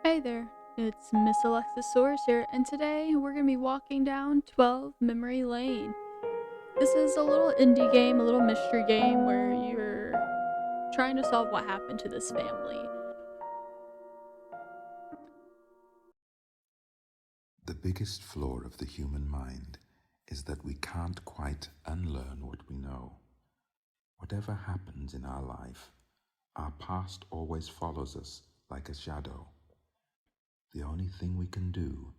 Hey there, it's Miss Alexisaurus here, and today we're going to be walking down 12 Memory Lane. This is a little indie game, a little mystery game where you're trying to solve what happened to this family. The biggest flaw of the human mind is that we can't quite unlearn what we know. Whatever happens in our life, our past always follows us like a shadow. The only thing we can do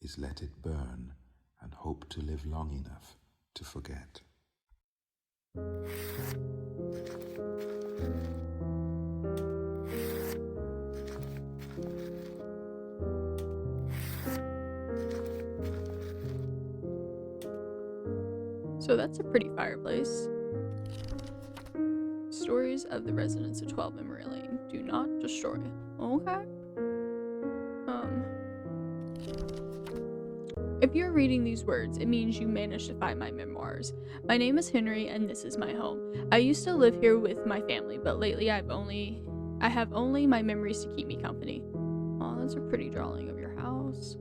is let it burn and hope to live long enough to forget. So that's a pretty fireplace. Stories of the residents of 12 Memory Lane. Do not destroy. Okay. If you're reading these words, it means you managed to find my memoirs. My name is Henry, and this is my home. I used to live here with my family, but lately I have only my memories to keep me company. Oh, that's a pretty drawing of your house.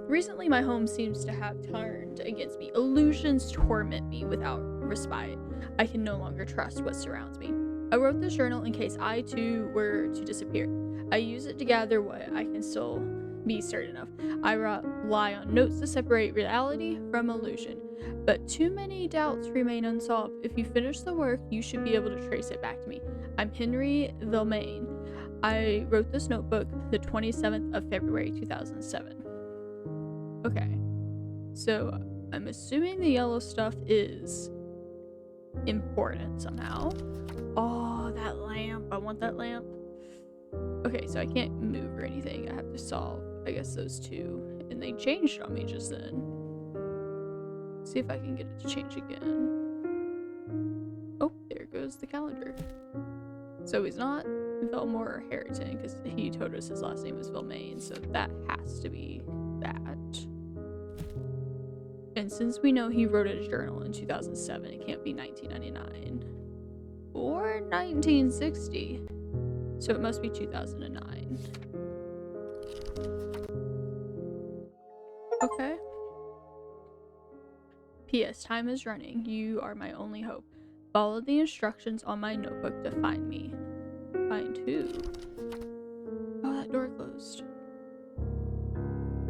Recently my home seems to have turned against me. Illusions torment me without respite. I can no longer trust what surrounds me. I wrote this journal in case I too were to disappear. I use it to gather what I can still be certain of. I rely on notes to separate reality from illusion, but too many doubts remain unsolved. If you finish the work, you should be able to trace it back to me. I'm Henry Vilmain. I wrote this notebook the 27th of February 2007. Okay, so I'm assuming the yellow stuff is important somehow. Oh, that lamp. I want that lamp. Okay, so I can't move or anything. I have to solve, I guess, those two. And they changed on me just then. See if I can get it to change again. Oh, there goes the calendar. So he's not Velmore or Harrington, because he told us his last name was Vilmain, so that has to be that. And since we know he wrote a journal in 2007, it can't be 1999. Or 1960. So it must be 2009. Okay. P.S. Time is running. You are my only hope. Follow the instructions on my notebook to find me. Find who? Oh, that door closed.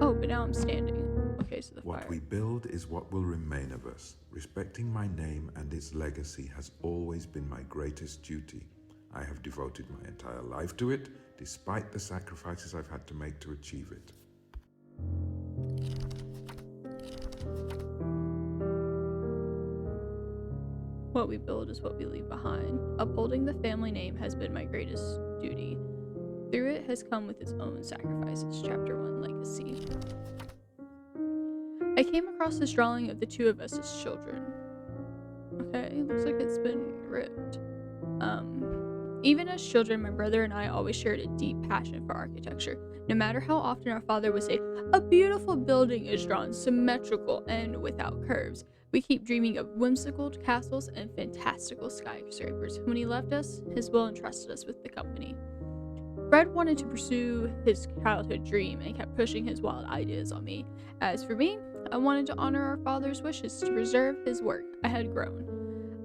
Oh, but now I'm standing. Okay, so the fire. What we build is what will remain of us. Respecting my name and its legacy has always been my greatest duty. I have devoted my entire life to it, despite the sacrifices I've had to make to achieve it. What we build is what we leave behind. Upholding the family name has been my greatest duty. Through it has come with its own sacrifices. Chapter 1, Legacy. I came across this drawing of the two of us as children. Okay, looks like it's been ripped. Even as children, my brother and I always shared a deep passion for architecture. No matter how often our father would say, "A beautiful building is drawn symmetrical and without curves," we keep dreaming of whimsical castles and fantastical skyscrapers. When he left us, his will entrusted us with the company. Fred wanted to pursue his childhood dream and kept pushing his wild ideas on me. As for me, I wanted to honor our father's wishes to preserve his work. I had grown.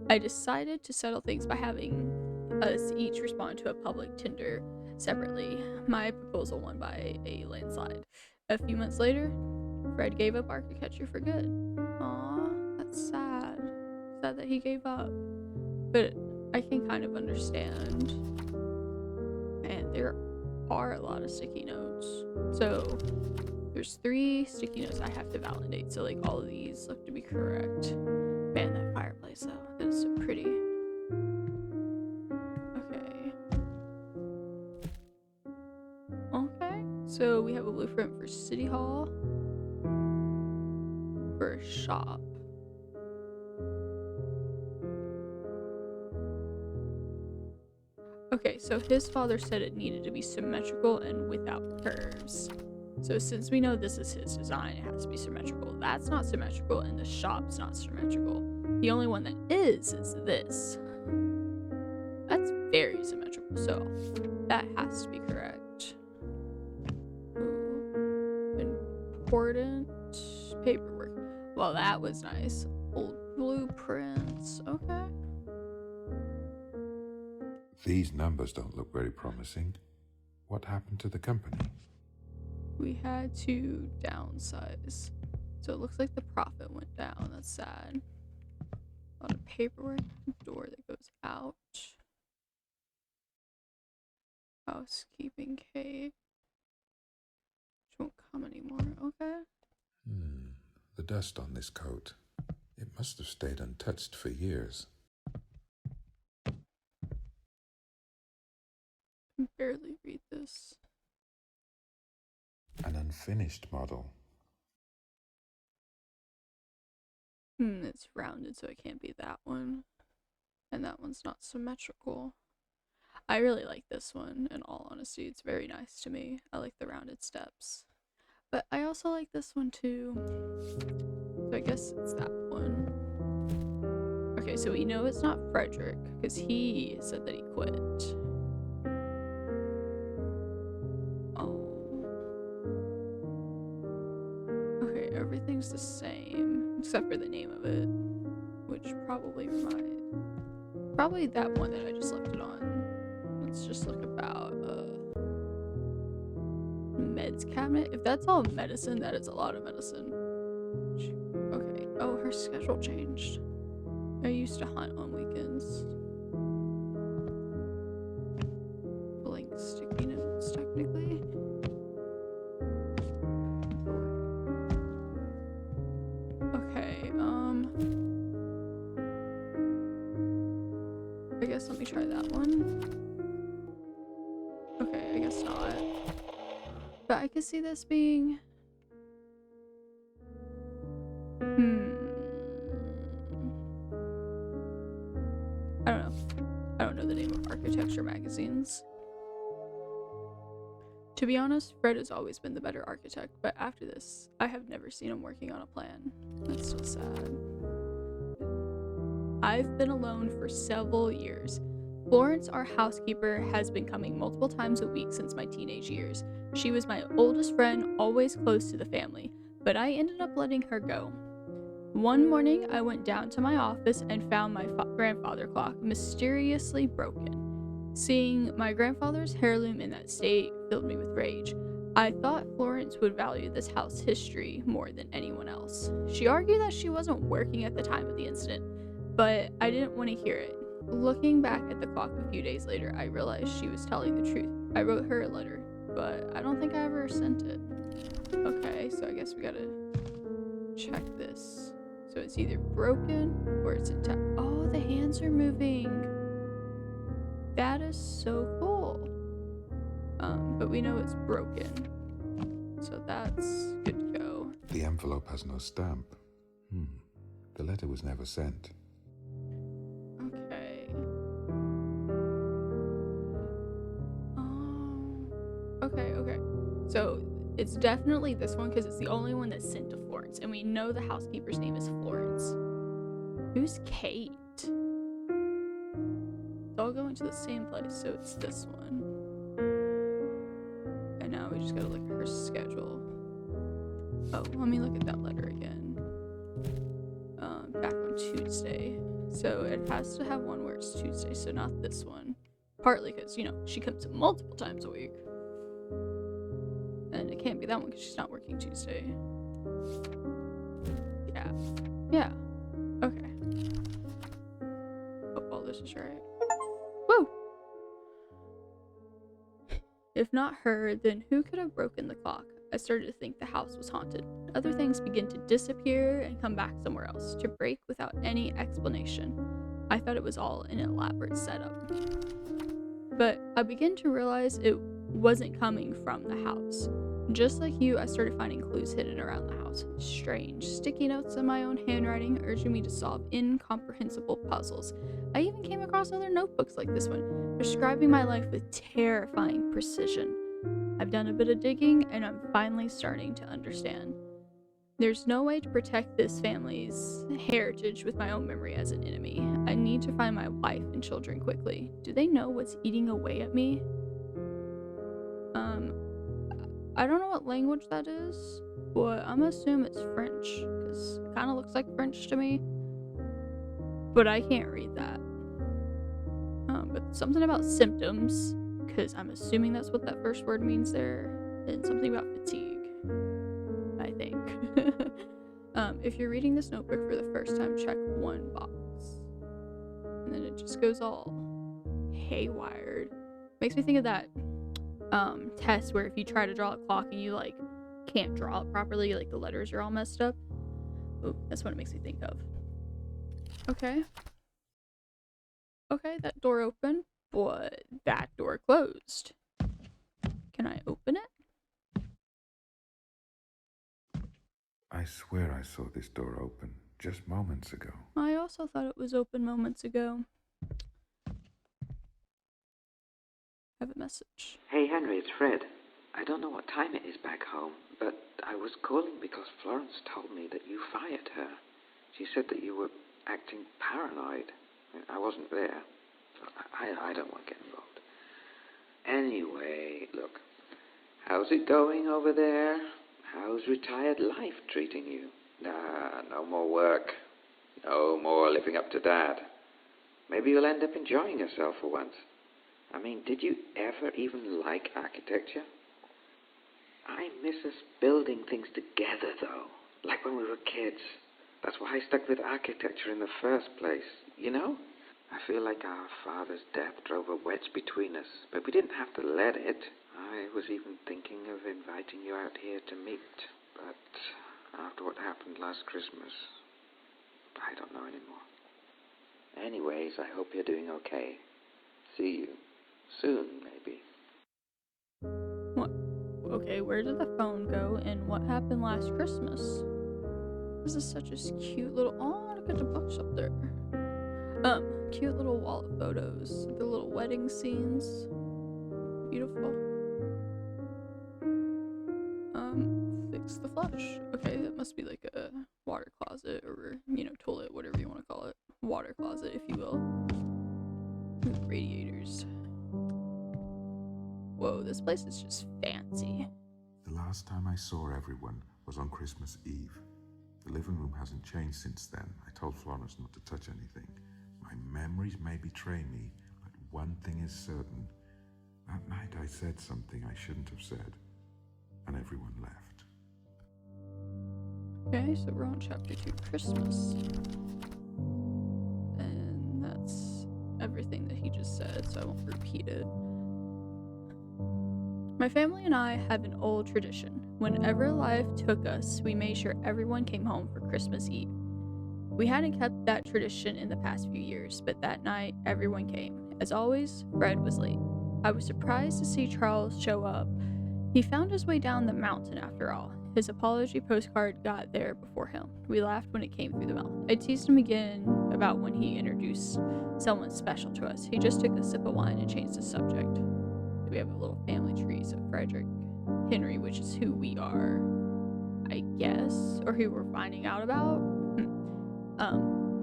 I decided to settle things by having us each respond to a public tender separately. My proposal won by a landslide. A few months later, Fred gave up architecture for good. Aw, that's sad. Sad that he gave up. But I can kind of understand. And there are a lot of sticky notes. So there's 3 sticky notes I have to validate. So like all of these look to be correct. Man, that fireplace though, that is so pretty. Okay, so we have a blueprint for City Hall, for a shop. Okay, so his father said it needed to be symmetrical and without curves. So since we know this is his design, it has to be symmetrical. That's not symmetrical, and the shop's not symmetrical. The only one that is this. That's very symmetrical, so that has to be correct. important paperwork. Well, that was nice. Old blueprints. Okay. These numbers don't look very promising. What happened to the company? We had to downsize. So it looks like the profit went down. That's sad. A lot of paperwork. Door that goes out. Housekeeping cage. Which won't come anymore. Okay. The dust on this coat. It must have stayed untouched for years. I can barely read this. An unfinished model. It's rounded, so it can't be that one. And that one's not symmetrical. I really like this one, in all honesty. It's very nice to me. I like the rounded steps. But I also like this one too. So I guess it's that one. Okay, so we know it's not Frederick, because he said that he quit. Oh. Okay, everything's the same, except for the name of it. Which probably that one that I just left it on. Let's just look about meds cabinet. If that's all medicine, that is a lot of medicine. Okay. Oh, her schedule changed. I used to hunt on weekends. Blank sticky notes, technically. Okay, I guess let me try that one. Okay, I guess not. But I could see this being... I don't know. I don't know the name of architecture magazines. To be honest, Fred has always been the better architect, but after this, I have never seen him working on a plan. That's so sad. I've been alone for several years. Florence, our housekeeper, has been coming multiple times a week since my teenage years. She was my oldest friend, always close to the family, but I ended up letting her go. One morning, I went down to my office and found my grandfather clock mysteriously broken. Seeing my grandfather's heirloom in that state filled me with rage. I thought Florence would value this house history more than anyone else. She argued that she wasn't working at the time of the incident, but I didn't want to hear it. Looking back at the clock a few days later, I realized she was telling the truth. I wrote her a letter, but I don't think I ever sent it. Okay, so I guess we gotta check this. So it's either broken or it's intact. Oh, the hands are moving. That is so cool. But we know it's broken. So that's good to go. The envelope has no stamp. The letter was never sent. Okay. Okay. So it's definitely this one because it's the only one that's sent to Florence, and we know the housekeeper's name is Florence. Who's Kate? It's all going to the same place, so it's this one. And now we just gotta look at her schedule. Oh, let me look at that letter again. Back on Tuesday. So it has to have one where it's Tuesday, so not this one. Partly because, she comes multiple times a week. And it can't be that one because she's not working Tuesday. Yeah. Okay. Hope all this is right. Woo! If not her, then who could have broken the clock? I started to think the house was haunted. Other things begin to disappear and come back somewhere else, to break without any explanation. I thought it was all an elaborate setup. But I began to realize it wasn't coming from the house. Just like you, I started finding clues hidden around the house. Strange sticky notes in my own handwriting urging me to solve incomprehensible puzzles. I even came across other notebooks like this one, describing my life with terrifying precision. I've done a bit of digging, and I'm finally starting to understand. There's no way to protect this family's heritage with my own memory as an enemy. I need to find my wife and children quickly. Do they know what's eating away at me? I don't know what language that is. but I'm gonna assume it's French, because it kind of looks like French to me, but I can't read that. But something about symptoms, because I'm assuming that's what that first word means there, and something about fatigue, I think. If you're reading this notebook for the first time, check one box. And then it just goes all haywired. Makes me think of that test where if you try to draw a clock and you like can't draw it properly, like the letters are all messed up. Oh, that's what it makes me think of. Okay, that door opened, but that door closed. Can I open it? I swear I saw this door open just moments ago. I also thought it was open moments ago. Have a message. Hey Henry, it's Fred. I don't know what time it is back home, but I was calling because Florence told me that you fired her. She said that you were acting paranoid. I wasn't there. I don't want to get involved. Anyway, look, how's it going over there? How's retired life treating you? Nah, no more work. No more living up to Dad. Maybe you'll end up enjoying yourself for once. I mean, did you ever even like architecture? I miss us building things together, though, like when we were kids. That's why I stuck with architecture in the first place, you know? I feel like our father's death drove a wedge between us, but we didn't have to let it. I was even thinking of inviting you out here to meet, but after what happened last Christmas, I don't know anymore. Anyways, I hope you're doing okay. See you soon, maybe. What? Okay, where did the phone go, and what happened last Christmas? This is such a cute little. Oh, look at the books up there. Cute little wall of photos. The little wedding scenes. Beautiful. Fix the flush. Okay, that must be like a water closet or, toilet, whatever you want to call it. Water closet, if you will. Ooh, radiators. Whoa, this place is just fancy. The last time I saw everyone was on Christmas Eve. The living room hasn't changed since then. I told Florence not to touch anything. My memories may betray me, but one thing is certain. That night I said something I shouldn't have said, and everyone left. Okay, so we're on chapter 2, Christmas. And that's everything that he just said, so I won't repeat it. My family and I have an old tradition. Whenever life took us, we made sure everyone came home for Christmas Eve. We hadn't kept that tradition in the past few years, but that night, everyone came. As always, Fred was late. I was surprised to see Charles show up. He found his way down the mountain after all. His apology postcard got there before him. We laughed when it came through the mail. I teased him again about when he introduced someone special to us. He just took a sip of wine and changed the subject. We have a little family tree, so Frederick Henry, which is who we are, I guess, or who we're finding out about,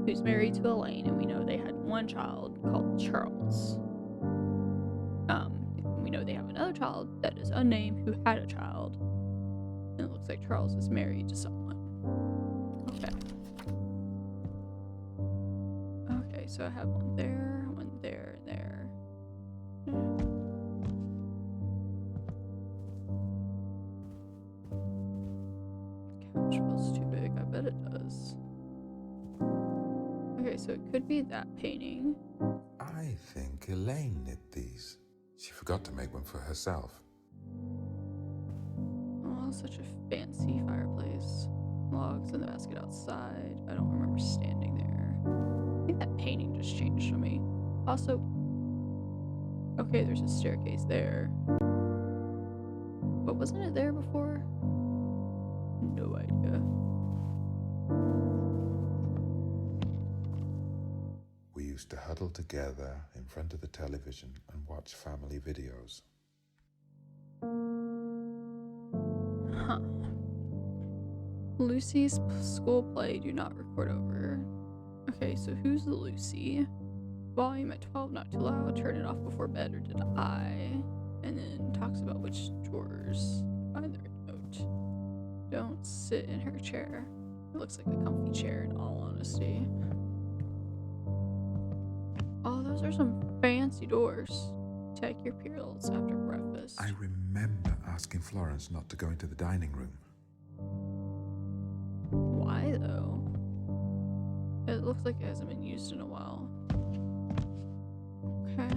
who's married to Elaine, and we know they had one child called Charles. We know they have another child that is unnamed who had a child, and it looks like Charles is married to someone. Okay, so I have one there, and there. Couch feels too big, I bet it does. Okay, so it could be that painting. I think Elaine knit these. She forgot to make one for herself. Oh, such a fancy fireplace. Logs in the basket outside. I don't remember standing there. I think that painting just changed on me. Also, okay, there's a staircase there. But wasn't it there before? No idea. We used to huddle together in front of the television and watch family videos. Huh. Lucy's school play do not record over. Okay, so who's the Lucy? Volume at 12, not too loud. Turn it off before bed, or did I? And then talks about which drawers. Find the right note. Don't sit in her chair. It looks like a comfy chair in all honesty. Oh, those are some fancy doors. Take your pills after breakfast. I remember asking Florence not to go into the dining room. Why though? It looks like it hasn't been used in a while. Okay.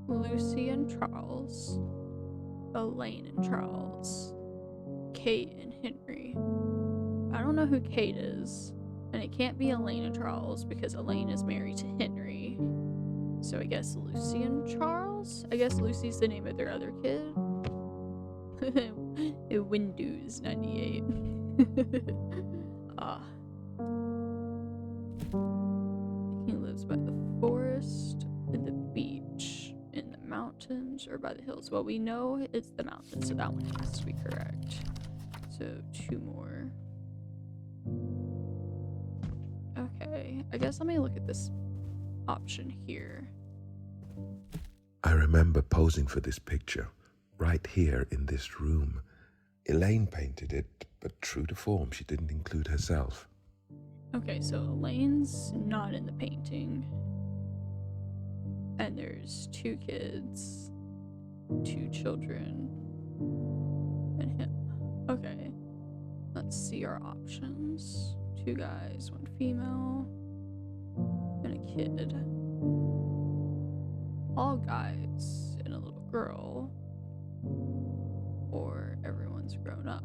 Lucy and Charles. Elaine and Charles. Kate and Henry. I don't know who Kate is. And it can't be Elaine and Charles because Elaine is married to Henry. So I guess Lucy and Charles? I guess Lucy's the name of their other kid. Windows 98. He lives by the forest, in the beach, in the mountains, or by the hills. Well, we know it's the mountains, so that one has to be correct. So 2 more. Okay, I guess let me look at this option here. I remember posing for this picture, right here in this room. Elaine painted it, but true to form, she didn't include herself. Okay, so Elaine's not in the painting. And there's 2 kids, 2 children, and him. Okay, let's see our options. 2 guys, 1 female, and a kid. All guys and a little girl. Or everyone's grown up.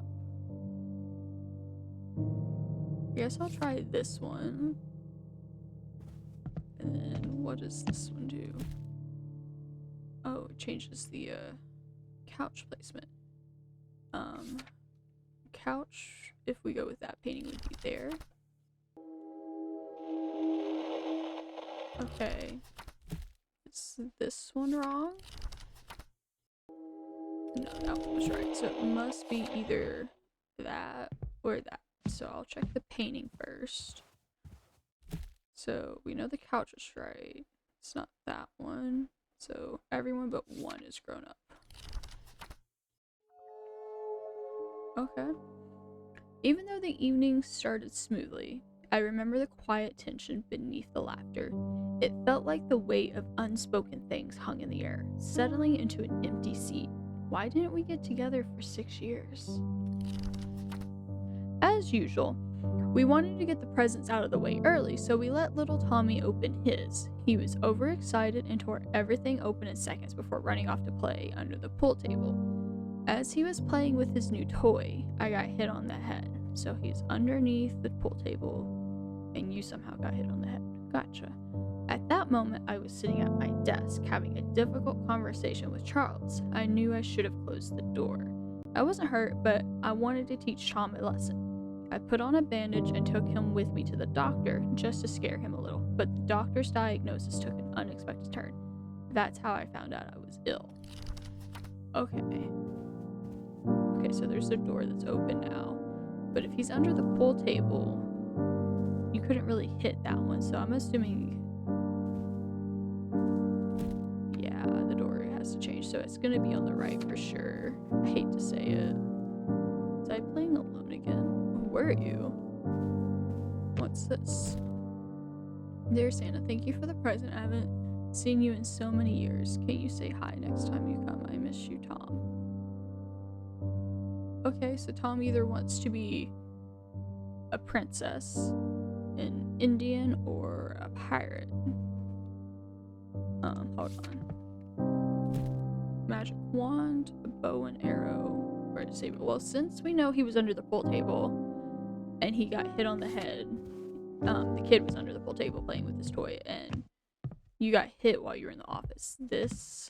I guess I'll try this one. And then what does this one do? Oh, it changes the couch placement. Couch, if we go with that painting, would be there. Okay. Is this one wrong? No, that one was right. So it must be either that or that. So I'll check the painting first. So we know the couch is right. It's not that one. So everyone but 1 is grown up. Okay. Even though the evening started smoothly, I remember the quiet tension beneath the laughter. It felt like the weight of unspoken things hung in the air, settling into an empty seat. Why didn't we get together for 6 years? As usual, we wanted to get the presents out of the way early, so we let little Tommy open his. He was overexcited and tore everything open in seconds before running off to play under the pool table. As he was playing with his new toy, I got hit on the head. So he's underneath the pool table, and you somehow got hit on the head. Gotcha. At that moment, I was sitting at my desk having a difficult conversation with Charles. I knew I should have closed the door. I wasn't hurt, but I wanted to teach Tom a lesson. I put on a bandage and took him with me to the doctor just to scare him a little, but the doctor's diagnosis took an unexpected turn. That's how I found out I was ill. Okay, so there's a door that's open now, but if he's under the pool table, you couldn't really hit that one, so I'm assuming, yeah, the door has to change, so it's gonna be on the right for sure. I hate to say it. Was I playing alone again? Where are you? What's this? Dear Santa, thank you for the present. I haven't seen you in so many years. Can you say hi next time you come? I miss you, Tom. Okay, so Tom either wants to be a princess, an Indian, or a pirate. Hold on. Magic wand, a bow and arrow, or a disable. Well, since we know he was under the pool table and he got hit on the head, the kid was under the pool table playing with his toy, and you got hit while you were in the office. This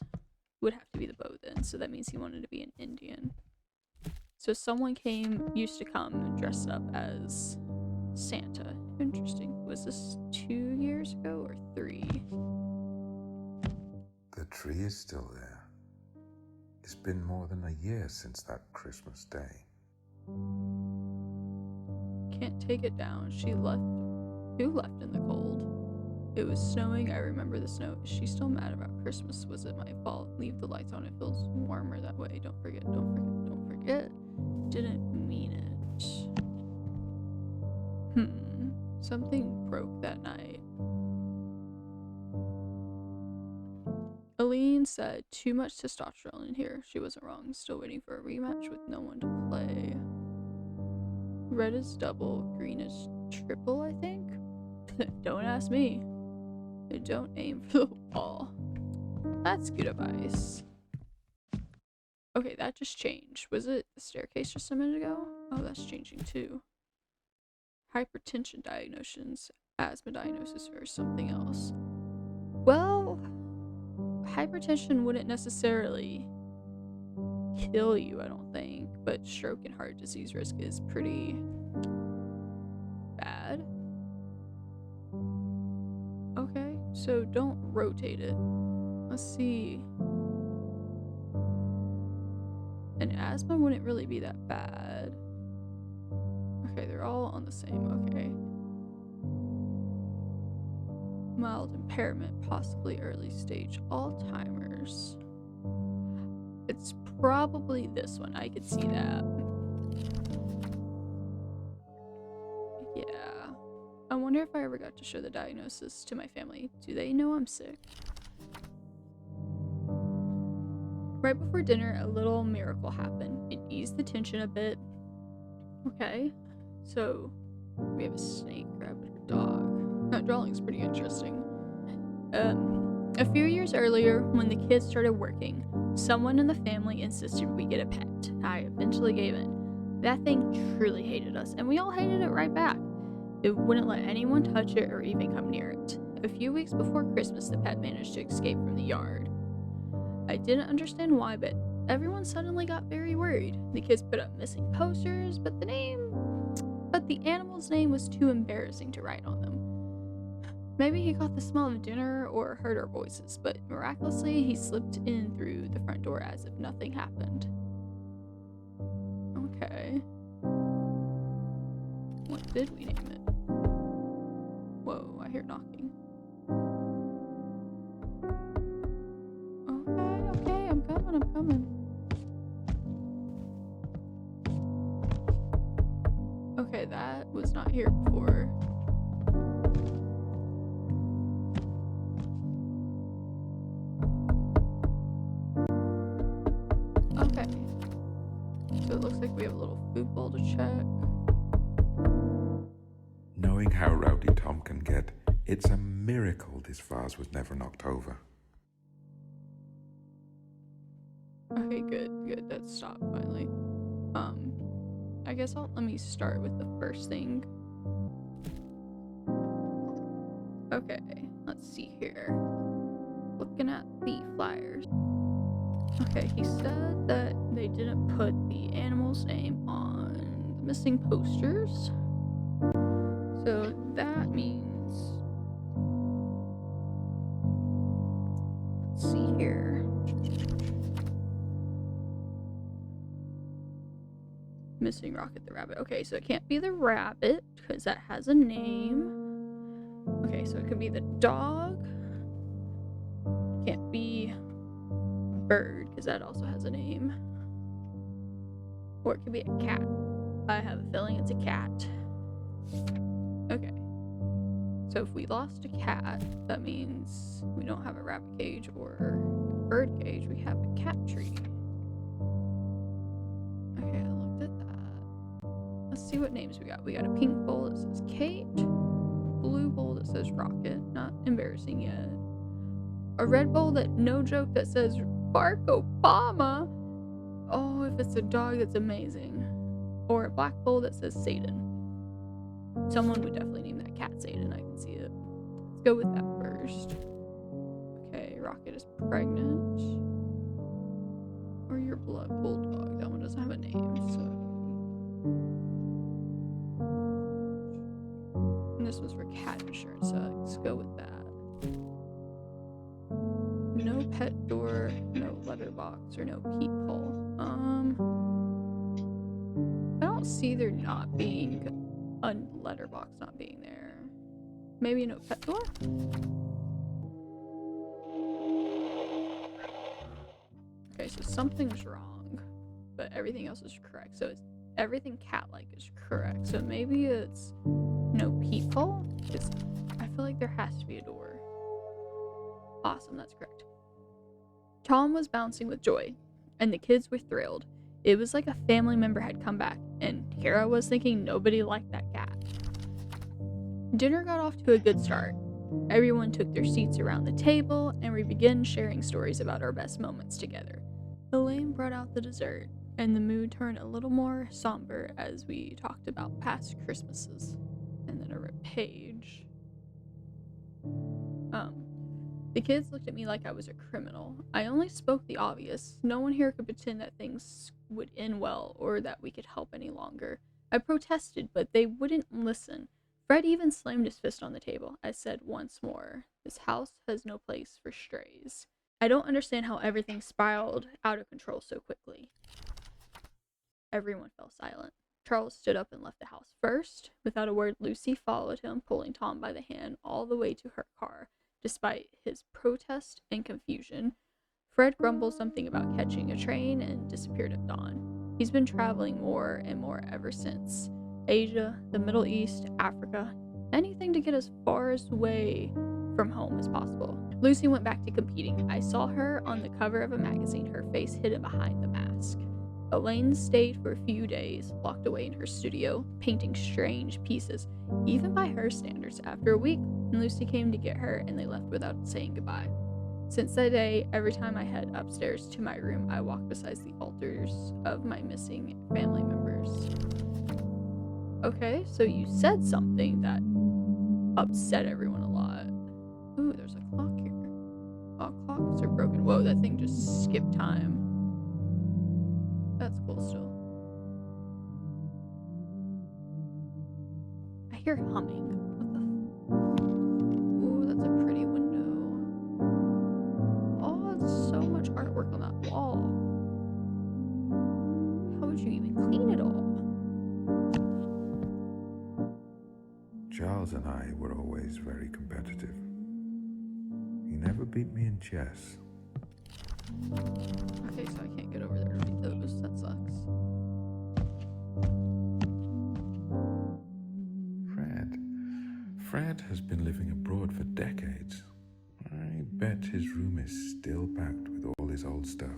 would have to be the bow then, so that means he wanted to be an Indian. So someone used to come and dress up as Santa. Interesting. Was this 2 years ago or 3? The tree is still there. It's been more than a year since that Christmas day. Can't take it down. She left. Who left in the cold? It was snowing. I remember the snow. Is she still mad about Christmas? Was it my fault? Leave the lights on. It feels warmer that way. Don't forget. Don't forget. Don't forget. didn't mean it. Something broke that night. Aline said, too much testosterone in here. She wasn't wrong. Still waiting for a rematch with no one to play. Red is double, green is triple, I think? Don't ask me. Don't aim for the wall. That's good advice. Okay, that just changed. Was it the staircase just a minute ago? Oh, that's changing too. Hypertension diagnosis, asthma diagnosis, or something else. Well, hypertension wouldn't necessarily kill you, I don't think, but stroke and heart disease risk is pretty bad. Okay, so don't rotate it. Let's see. And asthma wouldn't really be that bad. Okay, they're all on the same, okay. Mild impairment, possibly early stage Alzheimer's. It's probably this one, I could see that. Yeah. I wonder if I ever got to show the diagnosis to my family. Do they know I'm sick? Right before dinner, a little miracle happened. It eased the tension a bit. Okay, so we have a snake grabbing a dog. That drawing's pretty interesting. A few years earlier, when the kids started working, someone in the family insisted we get a pet. I eventually gave in. That thing truly hated us, and we all hated it right back. It wouldn't let anyone touch it or even come near it. A few weeks before Christmas, the pet managed to escape from the yard. I didn't understand why, but everyone suddenly got very worried. The kids put up missing posters, but the animal's name was too embarrassing to write on them. Maybe he caught the smell of dinner or heard our voices, but miraculously he slipped in through the front door as if nothing happened. Okay. What did we name it? Whoa, I hear knocking. Okay, I'm coming. Okay, that was not here before. Okay. So it looks like we have a little food bowl to check. Knowing how rowdy Tom can get, it's a miracle this vase was never knocked over. Okay, good. That stopped finally. I guess let me start with the first thing. Okay, let's see here. Looking at the flyers. Okay, he said that they didn't put the animal's name on the missing posters. So that means, let's see here. Missing Rocket the rabbit. Okay, so it can't be the rabbit because that has a name. Okay, so it could be the dog. Can't be bird because that also has a name. Or it could be a cat. I have a feeling it's a cat. Okay. So if we lost a cat, that means we don't have a rabbit cage or a bird cage. We have a cat tree. Okay, I looked at that. Let's see what names we got. We got a pink bowl that says Kate. A blue bowl that says Rocket. Not embarrassing yet. A red bowl that, no joke, that says Barack Obama. Oh, if it's a dog, that's amazing. Or a black bowl that says Satan. Someone would definitely name that cat Satan. I can see it. Let's go with that first. Okay, Rocket is pregnant. Or your blood bulldog. That one doesn't have a name, so. And this was for cat insurance, so let's go with that. No pet door, no letterbox, or no peephole. I don't see there not being a letterbox not being there. Maybe no pet door? Okay, so something's wrong, but everything else is correct. So it's everything cat-like is correct. So maybe it's no peephole? Because I feel like there has to be a door. Awesome, that's correct. Tom was bouncing with joy, and the kids were thrilled. It was like a family member had come back, and here I was thinking nobody liked that cat. Dinner got off to a good start. Everyone took their seats around the table, and we began sharing stories about our best moments together. Elaine brought out the dessert, and the mood turned a little more somber as we talked about past Christmases. And then I wrote Paige. The kids looked at me like I was a criminal. I only spoke the obvious. No one here could pretend that things would end well or that we could help any longer. I protested, but they wouldn't listen. Fred even slammed his fist on the table. I said once more, this house has no place for strays. I don't understand how everything spiraled out of control so quickly. Everyone fell silent. Charles stood up and left the house first. Without a word, Lucy followed him, pulling Tom by the hand all the way to her car. Despite his protest and confusion, Fred grumbled something about catching a train and disappeared at dawn. He's been traveling more and more ever since. Asia, the Middle East, Africa, anything to get as far away from home as possible. Lucy went back to competing. I saw her on the cover of a magazine, her face hidden behind the mask. Elaine stayed for a few days, locked away in her studio, painting strange pieces, even by her standards. After a week, Lucy came to get her, and they left without saying goodbye. Since that day, every time I head upstairs to my room, I walk beside the altars of my missing family members. Okay, so you said something that upset everyone a lot. Ooh, there's a clock here. Oh, clocks are broken. Whoa, that thing just skipped time. That's cool still. I hear humming. What the Ooh, that's a pretty window. Oh, it's so much artwork on that wall. How would you even clean it all? Charles and I were always very competitive. He never beat me in chess. Okay, so I can't get over there to read those. That sucks. Fred has been living abroad for decades. I bet his room is still packed with all his old stuff.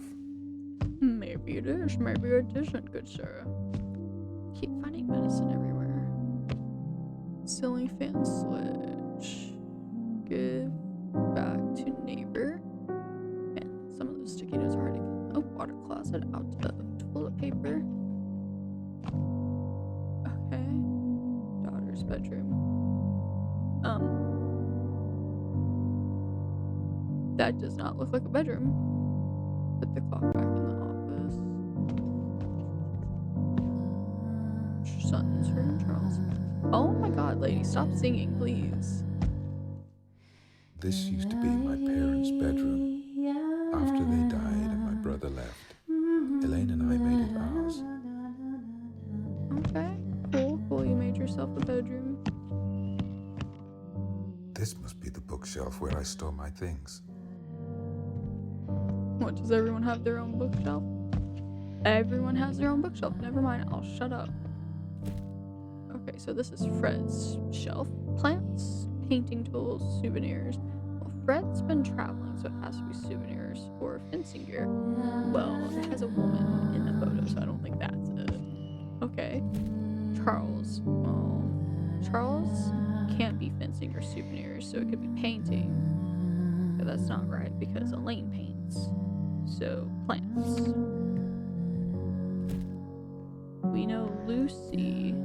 Maybe it is, maybe it isn't, good sir. Keep finding medicine everywhere. Ceiling fan switch. Give back to neighbor. Man, some of those sticky notes are hard to get. Oh, water closet out of toilet paper. Okay. Daughter's bedroom. That does not look like a bedroom. Put the clock back in the office. Son's room, Charles. Oh my god, lady, stop singing, please. This used to be my parents' bedroom. After they died and my brother left, Elaine and I made it ours. Okay, cool, you made yourself a bedroom. This must be the bookshelf where I store my things. What, does everyone have their own bookshelf? Everyone has their own bookshelf. Never mind, I'll shut up. Okay, so this is Fred's shelf. Plants, painting tools, souvenirs. Well, Fred's been traveling, so it has to be souvenirs or fencing gear. Well, it has a woman in the photo, so I don't think that's it. Okay. Charles. Well, Charles can't be fencing or souvenirs, so it could be painting. But that's not right, because Elaine paints. So, plants. We know Lucy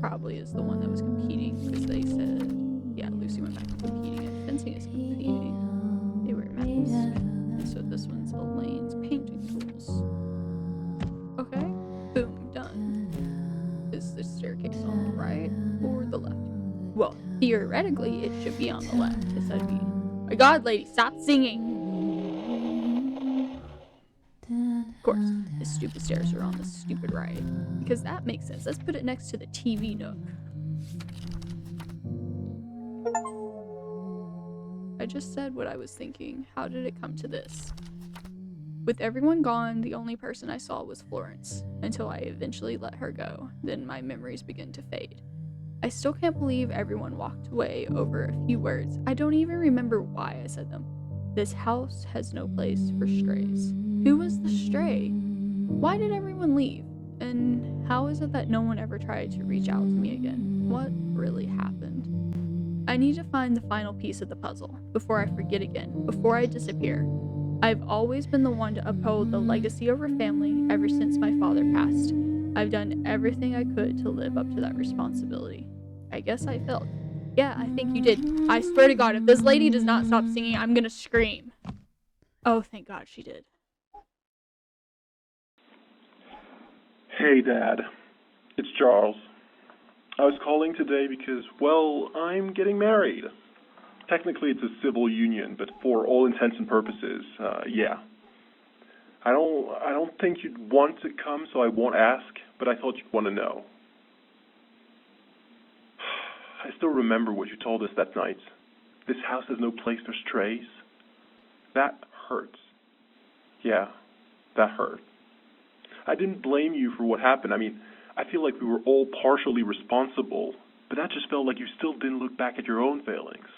probably is the one that was competing, because they said, yeah, Lucy went back to competing, and fencing is competing. They wear masks. And so this one's Elaine's painting tools. Okay, boom, done. Is the staircase on the right or the left? Well, theoretically, it should be on the left, because that'd be... My god, lady, stop singing! Of course, the stupid stairs are on the stupid right. Because that makes sense. Let's put it next to the TV nook. I just said what I was thinking. How did it come to this? With everyone gone, the only person I saw was Florence, until I eventually let her go. Then my memories began to fade. I still can't believe everyone walked away over a few words. I don't even remember why I said them. This house has no place for strays. Who was the stray? Why did everyone leave? And how is it that no one ever tried to reach out to me again? What really happened? I need to find the final piece of the puzzle before I forget again, before I disappear. I've always been the one to uphold the legacy of our family ever since my father passed. I've done everything I could to live up to that responsibility. I guess I failed. Yeah, I think you did. I swear to God, if this lady does not stop singing, I'm gonna scream. Oh, thank God she did. Hey, Dad. It's Charles. I was calling today because, well, I'm getting married. Technically, it's a civil union, but for all intents and purposes, yeah. I don't think you'd want to come, so I won't ask, but I thought you'd want to know. I still remember what you told us that night. This house has no place for strays. That hurts. Yeah, that hurt. I didn't blame you for what happened. I mean, I feel like we were all partially responsible, but that just felt like you still didn't look back at your own failings.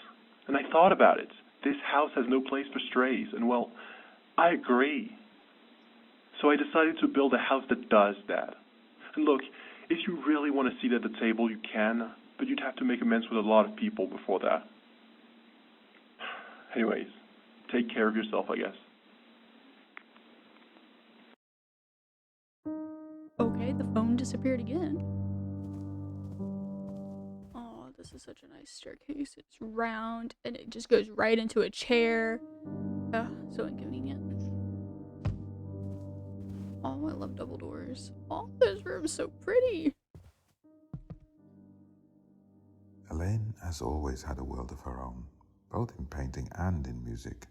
And I thought about it. This house has no place for strays, and well, I agree. So I decided to build a house that does that. And look, if you really want a seat at the table, you can, but you'd have to make amends with a lot of people before that. Anyways, take care of yourself, I guess. Okay, the phone disappeared again. Oh, this is such a nice staircase. It's round and it just goes right into a chair. Ugh, so inconvenient. Oh, I love double doors. Oh, this room's so pretty. Elaine has always had a world of her own, both in painting and in music.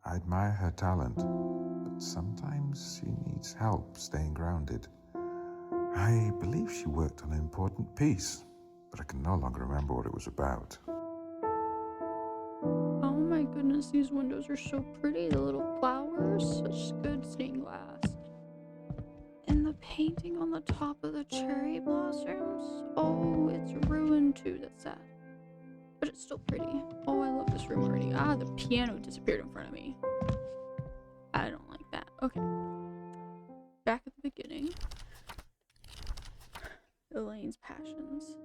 I admire her talent, but sometimes she needs help staying grounded. I believe she worked on an important piece, but I can no longer remember what it was about. Oh my goodness, these windows are so pretty. The little flowers, such good stained glass. And the painting on the top of the cherry blossoms. Oh, it's ruined too, that's sad. But it's still pretty. Oh, I love this room already. Ah, the piano disappeared in front of me. I don't like that. Okay. Back at the beginning. Elaine's passions.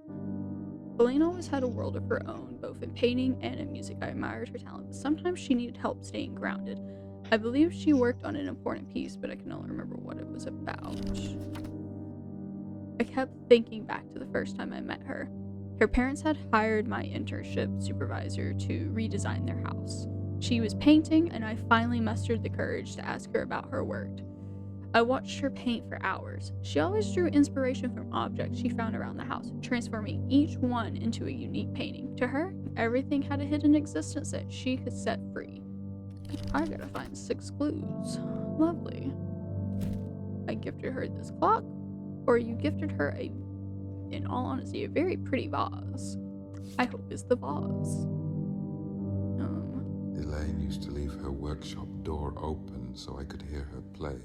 Elaine always had a world of her own, both in painting and in music. I admired her talent, but sometimes she needed help staying grounded. I believe she worked on an important piece, but I can only remember what it was about. I kept thinking back to the first time I met her. Her parents had hired my internship supervisor to redesign their house. She was painting, and I finally mustered the courage to ask her about her work. I watched her paint for hours. She always drew inspiration from objects she found around the house, transforming each one into a unique painting. To her, everything had a hidden existence that she could set free. I gotta find 6 clues. Lovely. I gifted her this clock, or you gifted her in all honesty, a very pretty vase. I hope it's the vase. Elaine used to leave her workshop door open so I could hear her play.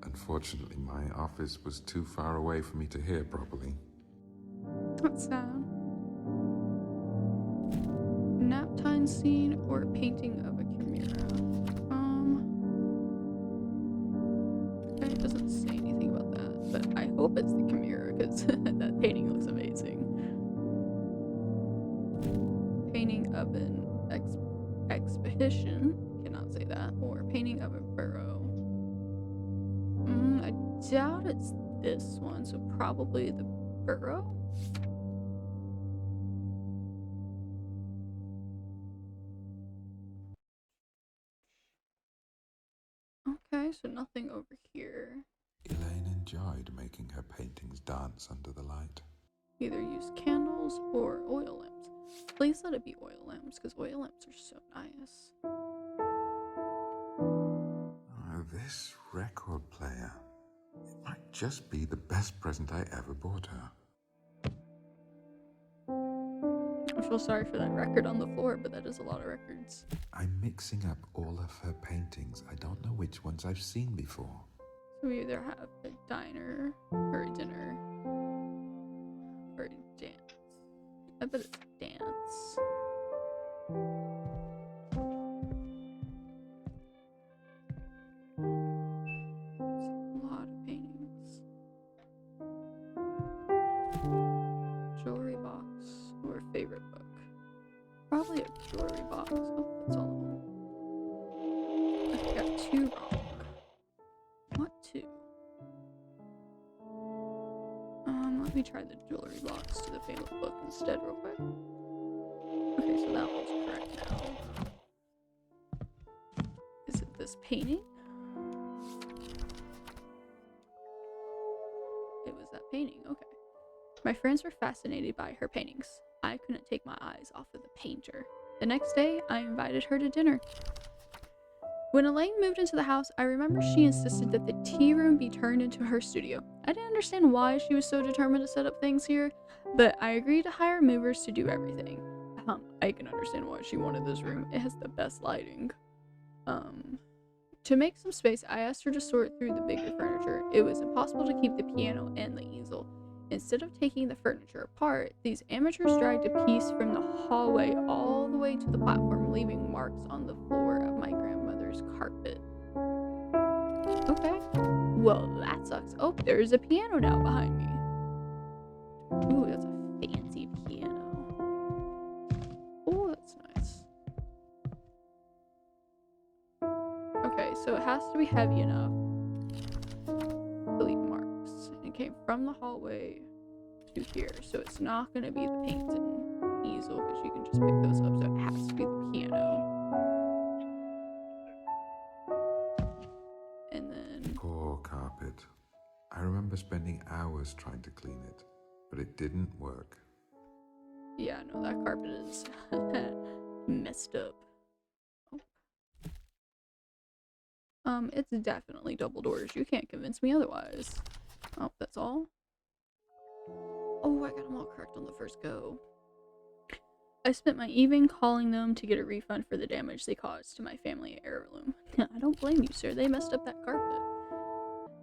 Unfortunately, my office was too far away for me to hear properly. That's sad. Nap time scene or painting of a chimera. It doesn't say anything about that, but I hope it's the chimera because that painting looks amazing. Painting of an expedition, cannot say that, or painting of a burrow. I doubt it's this one, so probably the burrow. Okay, so nothing over here. Elaine enjoyed making her paintings dance under the light. Either use candles or oil lamps. Please let it be oil lamps, because oil lamps are so nice. This record player, it might just be the best present I ever bought her. I feel sorry for that record on the floor, but that is a lot of records. I'm mixing up all of her paintings. I don't know which ones I've seen before. So we either have a diner, or a dinner, or a dance. I bet it's dance. It's a lot of paintings. Jewelry box, or favorite book. Probably a jewelry box. Oh, that's all of them. I got 2 wrong. What 2? Let me try the jewelry box to the favorite book instead real quick. Okay, so that one's correct now. Is it this painting? It was that painting, okay. My friends were fascinated by her paintings. I couldn't take my eyes off of the painter. The next day, I invited her to dinner. When Elaine moved into the house, I remember she insisted that the tea room be turned into her studio. I didn't understand why she was so determined to set up things here, but I agreed to hire movers to do everything. I can understand why she wanted this room. It has the best lighting. To make some space, I asked her to sort through the bigger furniture. It was impossible to keep the piano and the easel. Instead of taking the furniture apart, these amateurs dragged a piece from the hallway all the way to the platform, leaving marks on the floor of my grandmother's carpet. Okay. Well, that sucks. Oh, there's a piano now behind me. Ooh, that's a fancy piano. Oh, that's nice. Okay, so it has to be heavy enough to leave marks. It came from the hallway to here, so it's not going to be the paint and easel because you can just pick those up, so it has to be the piano. And then... Poor carpet. I remember spending hours trying to clean it, but it didn't work. Yeah, no, that carpet is messed up. It's definitely double doors. You can't convince me otherwise. Oh, that's all? Oh, I got them all correct on the first go. I spent my evening calling them to get a refund for the damage they caused to my family heirloom. I don't blame you, sir. They messed up that carpet.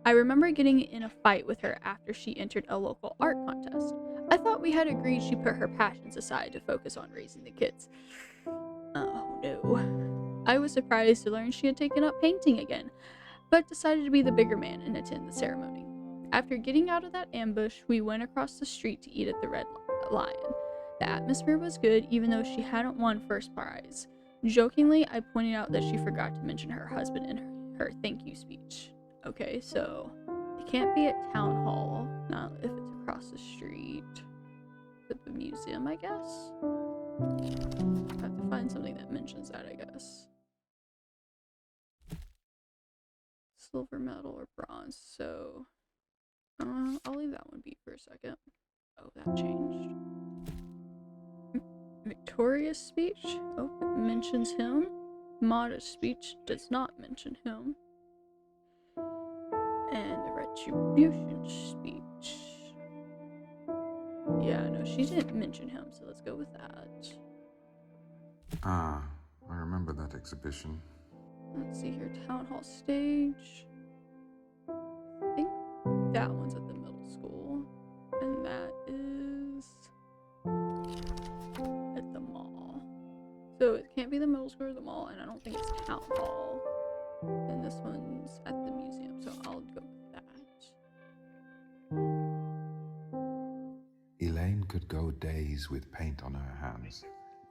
I remember getting in a fight with her after she entered a local art contest. I thought we had agreed she put her passions aside to focus on raising the kids. Oh no. I was surprised to learn she had taken up painting again, but decided to be the bigger man and attend the ceremony. After getting out of that ambush, we went across the street to eat at the Red Lion. The atmosphere was good, even though she hadn't won first prize. Jokingly, I pointed out that she forgot to mention her husband in her thank you speech. Okay, so it can't be at Town Hall, not if it's across the street. At the museum, I guess? I have to find something that mentions that, I guess. Silver medal or bronze, so I'll leave that one be for a second. Oh, that changed. Victoria's speech? Oh, it mentions him. Modest speech does not mention him. And the retribution speech. Yeah, no, she didn't mention him, so let's go with that. Ah, I remember that exhibition. Let's see here, Town Hall stage. I think that one's at the middle school. And that is at the mall. So it can't be the middle school or the mall, and I don't think it's Town Hall. And this one's at the museum, so I'll go with that. Elaine could go days with paint on her hands.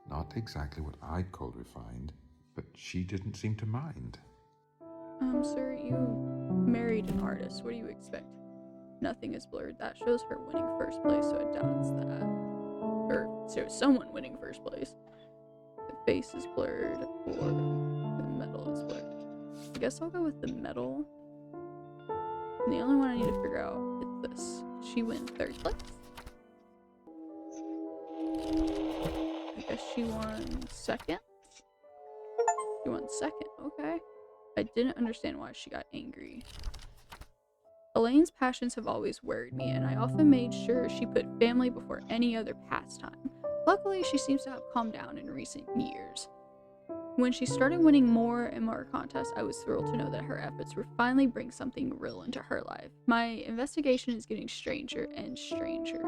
Not exactly what I'd call refined, but she didn't seem to mind. Sir, you married an artist. What do you expect? Nothing is blurred. That shows her winning first place, so I doubt it's that. Or, so someone winning first place. The face is blurred, or the medal is blurred. I guess I'll go with the medal. And the only one I need to figure out is this. Did she win third place? I guess she won second? She won second, okay. I didn't understand why she got angry. Elaine's passions have always worried me, and I often made sure she put family before any other pastime. Luckily, she seems to have calmed down in recent years. When she started winning more and more contests, I was thrilled to know that her efforts were finally bringing something real into her life. My investigation is getting stranger and stranger.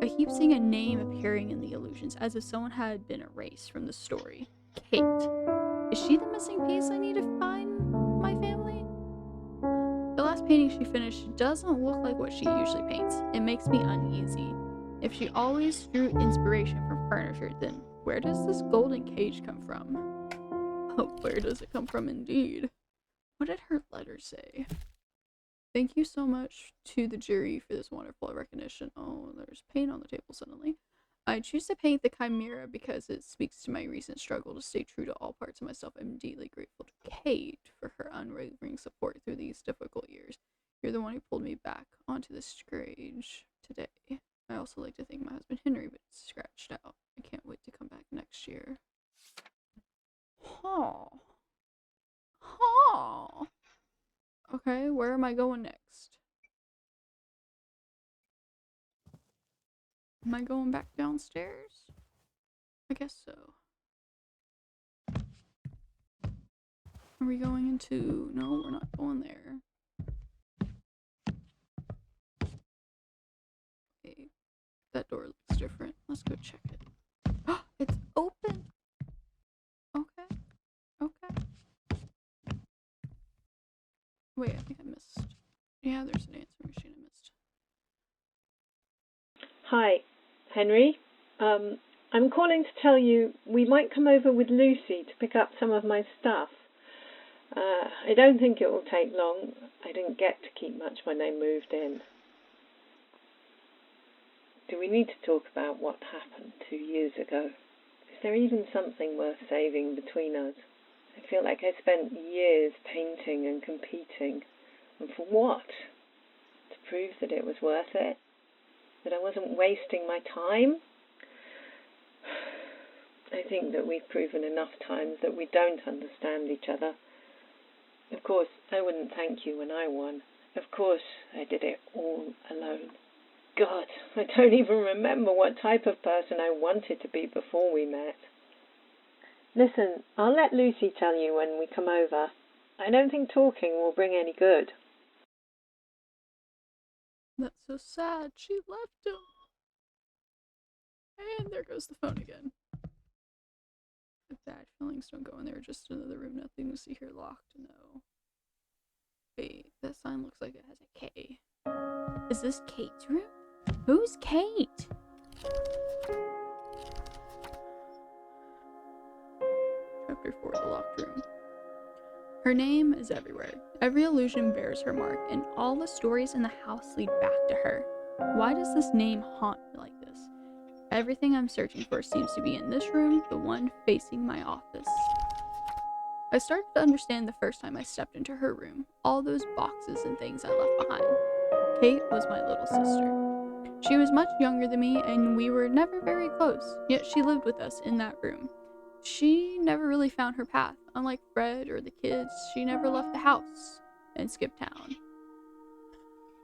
I keep seeing a name appearing in the illusions as if someone had been erased from the story. Kate. Is she the missing piece I need to find my family? The last painting she finished doesn't look like what she usually paints. It makes me uneasy. If she always drew inspiration from furniture, then where does this golden cage come from? Oh, where does it come from indeed? What did her letter say? Thank you so much to the jury for this wonderful recognition. Oh, there's paint on the table suddenly. I choose to paint the chimera because it speaks to my recent struggle to stay true to all parts of myself. I'm deeply grateful to Kate for her unwavering support through these difficult years. You're the one who pulled me back onto the stage today. I also like to thank my husband Henry, but it's scratched out. I can't wait to come back next year. Huh. Huh. Okay, where am I going next? Am I going back downstairs? I guess so. Are we going into... No, we're not going there. Okay, that door looks different. Let's go check it. It's open! Okay. Okay. Wait, I think I missed. Yeah, there's an answer machine I missed. Hi, Henry. I'm calling to tell you we might come over with Lucy to pick up some of my stuff. I don't think it will take long. I didn't get to keep much when I moved in. Do we need to talk about what happened 2 years ago? Is there even something worth saving between us? I feel like I spent years painting and competing. And for what? To prove that it was worth it? That I wasn't wasting my time? I think that we've proven enough times that we don't understand each other. Of course, I wouldn't thank you when I won. Of course, I did it all alone. God, I don't even remember what type of person I wanted to be before we met. Listen, I'll let Lucy tell you when we come over. I don't think talking will bring any good. That's so sad. She left him. And there goes the phone again. The bad feelings don't go in there. Just another room. Nothing to see here. Locked. No. Wait, that sign looks like it has a K. Is this Kate's room? Who's Kate? Chapter 4, the locked room. Her name is everywhere. Every illusion bears her mark, and all the stories in the house lead back to her. Why does this name haunt me like this? Everything I'm searching for seems to be in this room, the one facing my office. I started to understand the first time I stepped into her room, all those boxes and things I left behind. Kate was my little sister. She was much younger than me, and we were never very close, yet she lived with us in that room. She never really found her path. Unlike Fred or the kids, she never left the house and skipped town.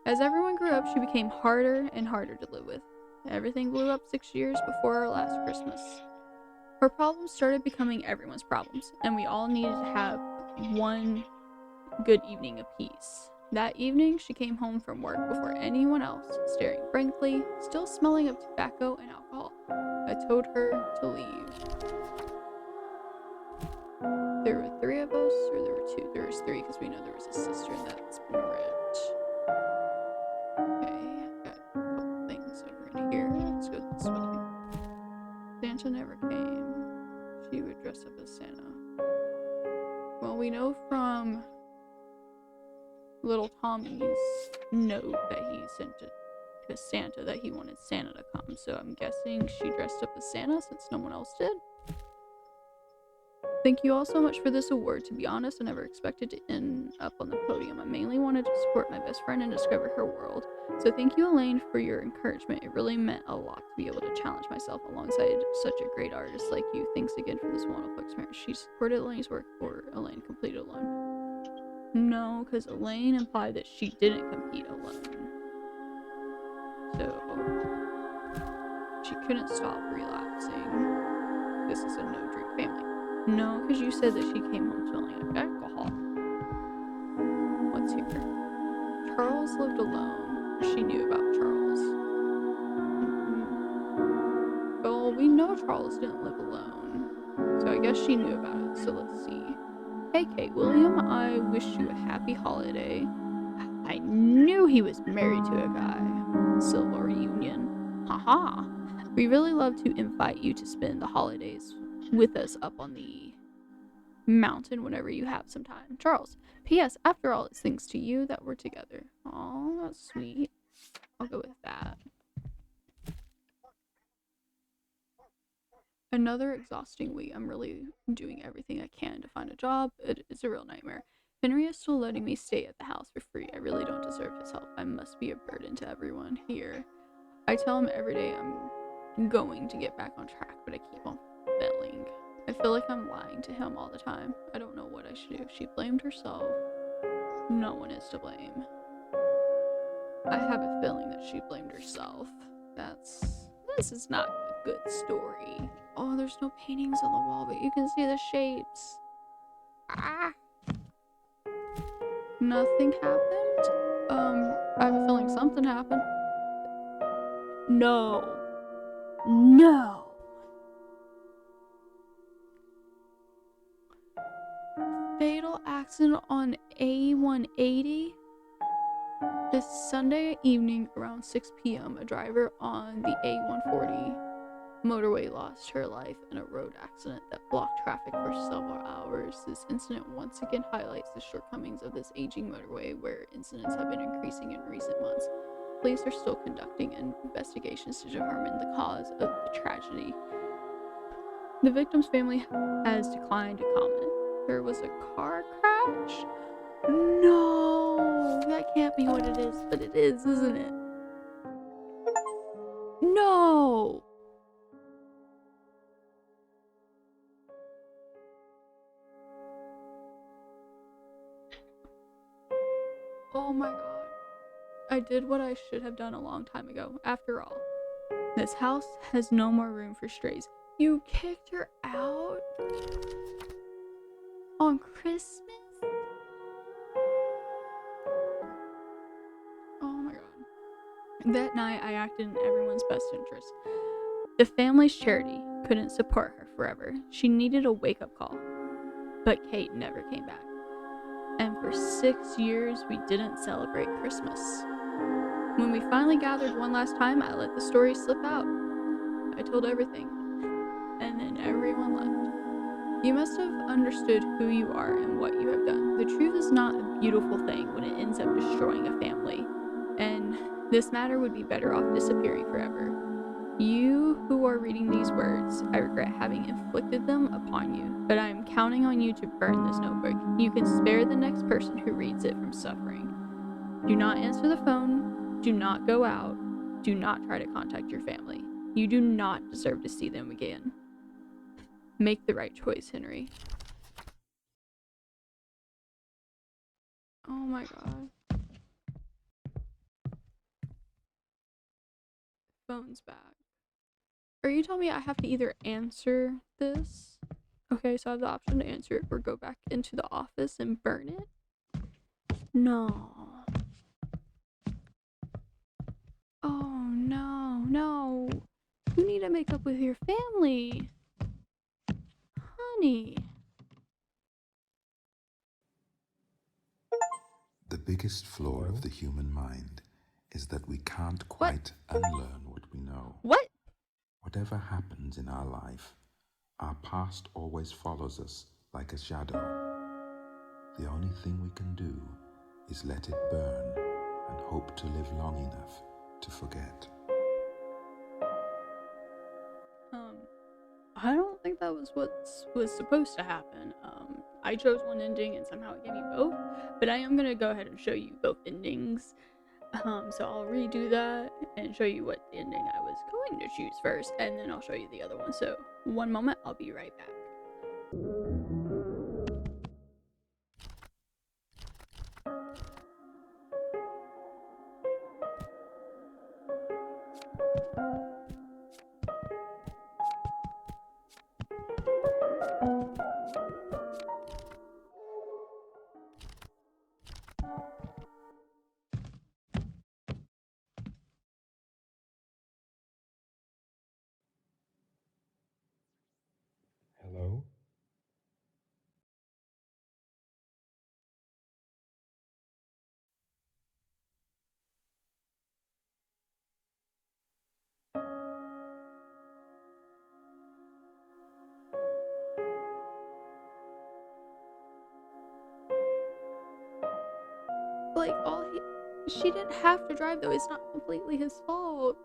As everyone grew up, she became harder and harder to live with. Everything blew up 6 years before our last Christmas. Her problems started becoming everyone's problems, and we all needed to have one good evening apiece. That evening, she came home from work before anyone else, staring frankly, still smelling of tobacco and alcohol. I told her to leave. There were 3 of us, or there were 2? There was 3 because we know there was a sister, and that's been read. Okay, got a couple things over in here. Let's go this way. Santa never came. She would dress up as Santa. Well, we know from little Tommy's note that he sent it to Santa that he wanted Santa to come, so I'm guessing she dressed up as Santa since no one else did. Thank you all so much for this award. To be honest, I never expected to end up on the podium. I mainly wanted to support my best friend and discover her world. So thank you, Elaine, for your encouragement. It really meant a lot to be able to challenge myself alongside such a great artist like you. Thanks again for this wonderful experience. She supported Elaine's work, or Elaine completed alone. No, because Elaine implied that she didn't compete alone. So she couldn't stop relapsing. This is a no-drink family. No, because you said that she came home smelling like alcohol. What's here? Charles lived alone. She knew about Charles. Well, we know Charles didn't live alone, so I guess she knew about it. So let's see. Hey, Kate William, I wish you a happy holiday. I knew he was married to a guy. Silver reunion. Haha. We really love to invite you to spend the holidays with us up on the mountain whenever you have some time. Charles. P.S. After all, it's thanks to you that we're together. Aw, that's sweet. I'll go with that. Another exhausting week. I'm really doing everything I can to find a job. It's a real nightmare. Henry is still letting me stay at the house for free. I really don't deserve his help. I must be a burden to everyone here. I tell him every day I'm going to get back on track, but I keep on failing. I feel like I'm lying to him all the time. I don't know what I should do. She blamed herself. No one is to blame. I have a feeling that she blamed herself. This is not a good story. Oh, there's no paintings on the wall, but you can see the shapes. Ah! Nothing happened? I have a feeling something happened. No. No. Fatal accident on A180? This Sunday evening around 6 p.m., a driver on the A140 motorway lost her life in a road accident that blocked traffic for several hours. This incident once again highlights the shortcomings of this aging motorway, where incidents have been increasing in recent months. Police are still conducting investigations to determine the cause of the tragedy. The victim's family has declined to comment. There was a car crash? No, that can't be what it is, but it is, isn't it? No! Oh my god. I did what I should have done a long time ago. After all, this house has no more room for strays. You kicked her out? On Christmas? Oh my god. That night, I acted in everyone's best interest. The family's charity couldn't support her forever. She needed a wake-up call. But Kate never came back. And for 6 years, we didn't celebrate Christmas. When we finally gathered one last time, I let the story slip out. I told everything. And then everyone left. You must have understood who you are and what you have done. The truth is not a beautiful thing when it ends up destroying a family. And this matter would be better off disappearing forever. You who are reading these words, I regret having inflicted them upon you, but I am counting on you to burn this notebook. You can spare the next person who reads it from suffering. Do not answer the phone. Do not go out. Do not try to contact your family. You do not deserve to see them again. Make the right choice, Henry. Oh my god. Phone's back. Are you telling me I have to either answer this? Okay, so I have the option to answer it or go back into the office and burn it? No. Oh no, no. You need to make up with your family. Honey. The biggest flaw of the human mind is that we can't quite unlearn what we know. What? Whatever happens in our life, our past always follows us like a shadow. The only thing we can do is let it burn and hope to live long enough to forget. I don't think that was what was supposed to happen. I chose one ending and somehow it gave me both, but I am gonna go ahead and show you both endings. So I'll redo that and show you what ending I was going to choose first, and then I'll show you the other one. So one moment, I'll be right back. Like, she didn't have to drive, though. It's not completely his fault.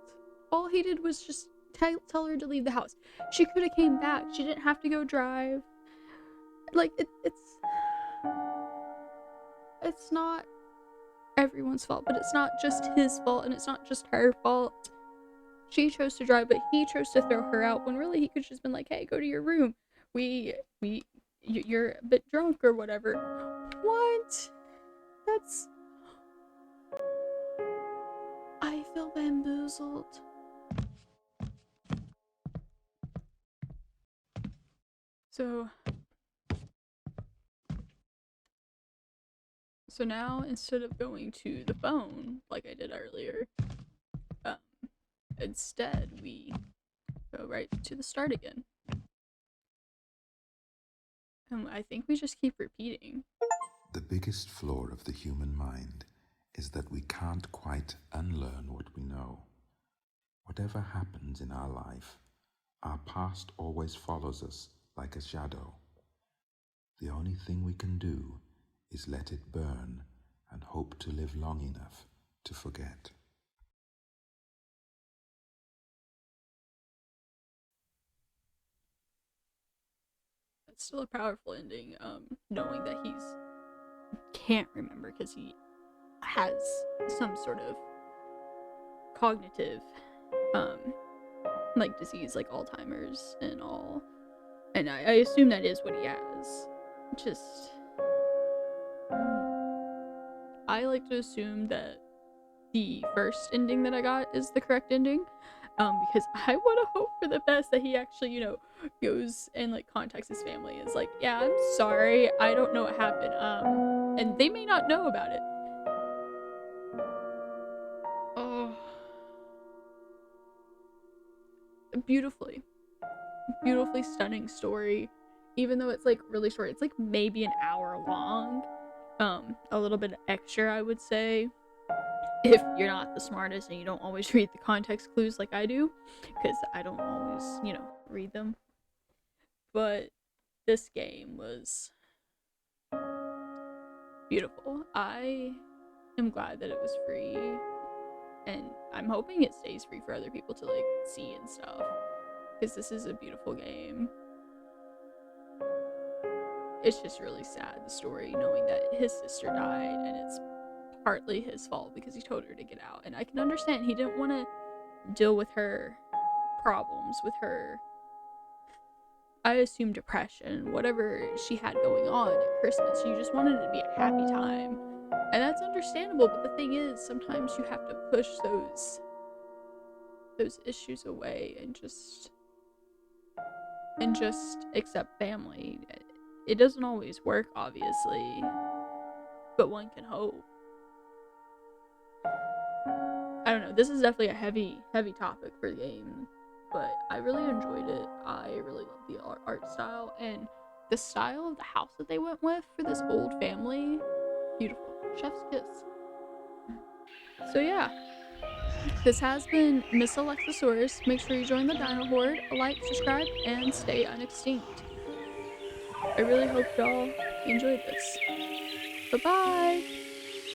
All he did was just tell her to leave the house. She could have came back. She didn't have to go drive. Like, it's not everyone's fault, but it's not just his fault, and it's not just her fault. She chose to drive, but he chose to throw her out when really he could just been like, hey, go to your room. You're a bit drunk or whatever. What? That's... I feel bamboozled. So now, instead of going to the phone like I did earlier, instead we go right to the start again. And I think we just keep repeating. The biggest flaw of the human mind is that we can't quite unlearn what we know. Whatever happens in our life, our past always follows us like a shadow. The only thing we can do is let it burn and hope to live long enough to forget. It's still a powerful ending, knowing that can't remember because he has some sort of cognitive like disease, like Alzheimer's and all, and I assume that is what he has. Just I like to assume that the first ending that I got is the correct ending, because I want to hope for the best, that he actually, goes and like contacts his family, is like, yeah, I'm sorry, I don't know what happened, and they may not know about it. Oh, beautifully stunning story, even though it's like really short. It's like maybe an hour long, a little bit extra, I would say, if you're not the smartest and you don't always read the context clues like I do, because I don't always, read them. But this game was beautiful. I am glad that it was free, and I'm hoping it stays free for other people to like see and stuff, because this is a beautiful game. It's just really sad, the story, knowing that his sister died, and it's partly his fault because he told her to get out. And I can understand he didn't want to deal with her problems, with her, I assume, depression, whatever she had going on at Christmas. She just wanted it to be a happy time, and that's understandable. But the thing is, sometimes you have to push those issues away and just accept family. It doesn't always work, obviously, but one can hope. I don't know, this is definitely a heavy topic for the game, but I really enjoyed it. I really love the art style, and the style of the house that they went with for this old family. Beautiful. Chef's kiss. So yeah, this has been Miss Alexisaurus. Make sure you join the Dino Horde, like, subscribe, and stay unextinct. I really hope y'all enjoyed this. Bye-bye!